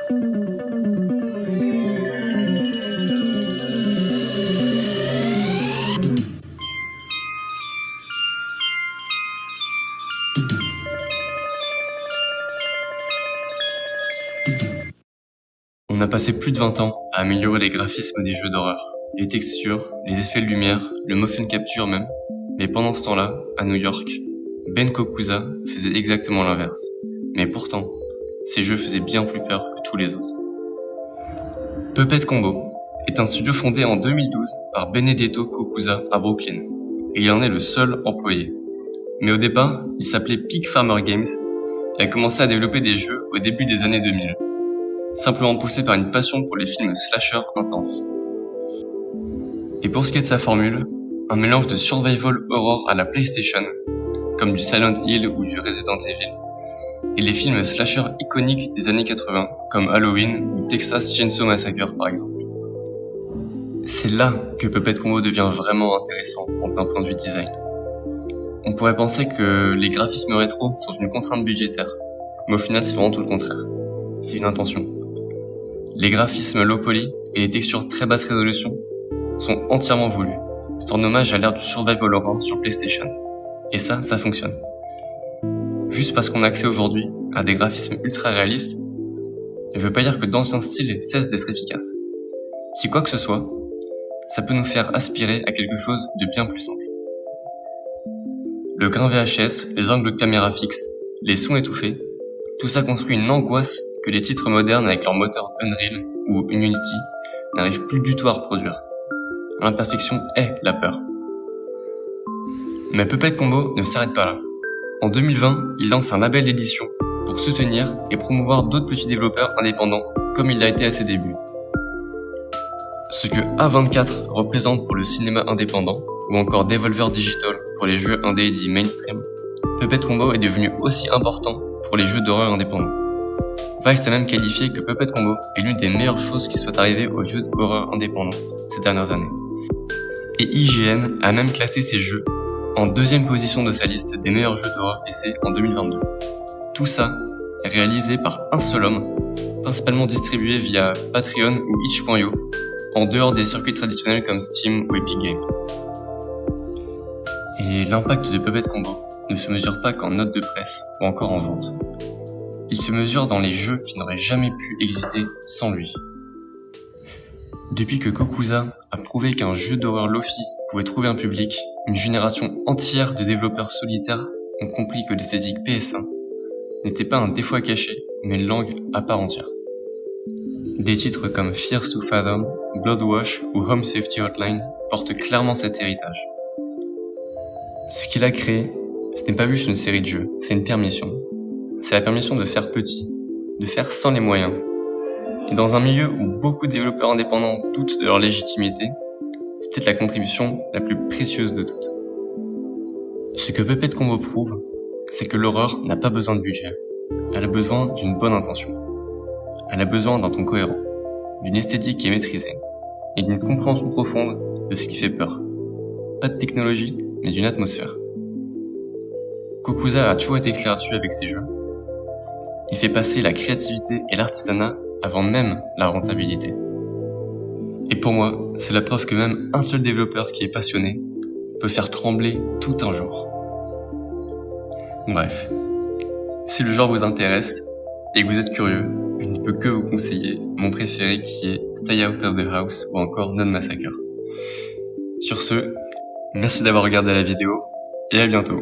On a passé plus de 20 ans à améliorer les graphismes des jeux d'horreur, les textures, les effets de lumière, le motion capture même. Mais pendant ce temps-là, à New York, Ben Kokuza faisait exactement l'inverse. Mais pourtant, ces jeux faisaient bien plus peur que tous les autres. Puppet Combo est un studio fondé en 2012 par Benedetto Kokuza à Brooklyn. Et il en est le seul employé. Mais au départ, il s'appelait Pig Farmer Games et a commencé à développer des jeux au début des années 2000. Simplement poussé par une passion pour les films slasher intenses. Et pour ce qui est de sa formule, un mélange de survival horror à la PlayStation, comme du Silent Hill ou du Resident Evil, et les films slasher iconiques des années 80, comme Halloween ou Texas Chainsaw Massacre par exemple. C'est là que Puppet Combo devient vraiment intéressant d'un point de vue design. On pourrait penser que les graphismes rétro sont une contrainte budgétaire, mais au final c'est vraiment tout le contraire. C'est une intention. Les graphismes low poly et les textures très basse résolution sont entièrement voulus. C'est en hommage à l'ère du survival horror sur PlayStation. Et ça fonctionne. Juste parce qu'on a accès aujourd'hui à des graphismes ultra réalistes, ne veut pas dire que d'anciens styles cessent d'être efficaces. Si quoi que ce soit, ça peut nous faire aspirer à quelque chose de bien plus simple. Le grain VHS, les angles de caméra fixes, les sons étouffés, tout ça construit une angoisse que les titres modernes avec leur moteur Unreal ou Unity n'arrivent plus du tout à reproduire. L'imperfection est la peur. Mais Puppet Combo ne s'arrête pas là. En 2020, il lance un label d'édition pour soutenir et promouvoir d'autres petits développeurs indépendants comme il l'a été à ses débuts. Ce que A24 représente pour le cinéma indépendant ou encore Devolver Digital pour les jeux indés dits mainstream, Puppet Combo est devenu aussi important pour les jeux d'horreur indépendants. Vice a même qualifié que Puppet Combo est l'une des meilleures choses qui soit arrivée aux jeux d'horreur indépendants ces dernières années. Et IGN a même classé ces jeux en deuxième position de sa liste des meilleurs jeux d'horreur PC en 2022. Tout ça est réalisé par un seul homme, principalement distribué via Patreon ou itch.io, en dehors des circuits traditionnels comme Steam ou Epic Games. Et l'impact de Puppet Combo ne se mesure pas qu'en notes de presse ou encore en vente. Il se mesure dans les jeux qui n'auraient jamais pu exister sans lui. Depuis que Kokuza a prouvé qu'un jeu d'horreur Lofi pouvait trouver un public, une génération entière de développeurs solitaires ont compris que l'esthétique PS1 n'était pas un défaut à cacher, mais une langue à part entière. Des titres comme Fears to Fathom, Bloodwash ou Home Safety Hotline portent clairement cet héritage. Ce qu'il a créé, ce n'est pas juste une série de jeux, c'est une permission. C'est la permission de faire petit, de faire sans les moyens. Et dans un milieu où beaucoup de développeurs indépendants doutent de leur légitimité, c'est peut-être la contribution la plus précieuse de toutes. Ce que Puppet Combo prouve, c'est que l'horreur n'a pas besoin de budget. Elle a besoin d'une bonne intention. Elle a besoin d'un ton cohérent, d'une esthétique qui est maîtrisée, et d'une compréhension profonde de ce qui fait peur. Pas de technologie, mais d'une atmosphère. Kokuza a toujours été clair dessus avec ses jeux. Il fait passer la créativité et l'artisanat avant même la rentabilité. Et pour moi, c'est la preuve que même un seul développeur qui est passionné peut faire trembler tout un genre. Bref, si le genre vous intéresse et que vous êtes curieux, je ne peux que vous conseiller mon préféré qui est Stay Out of the House ou encore Non Massacre. Sur ce, merci d'avoir regardé la vidéo et à bientôt.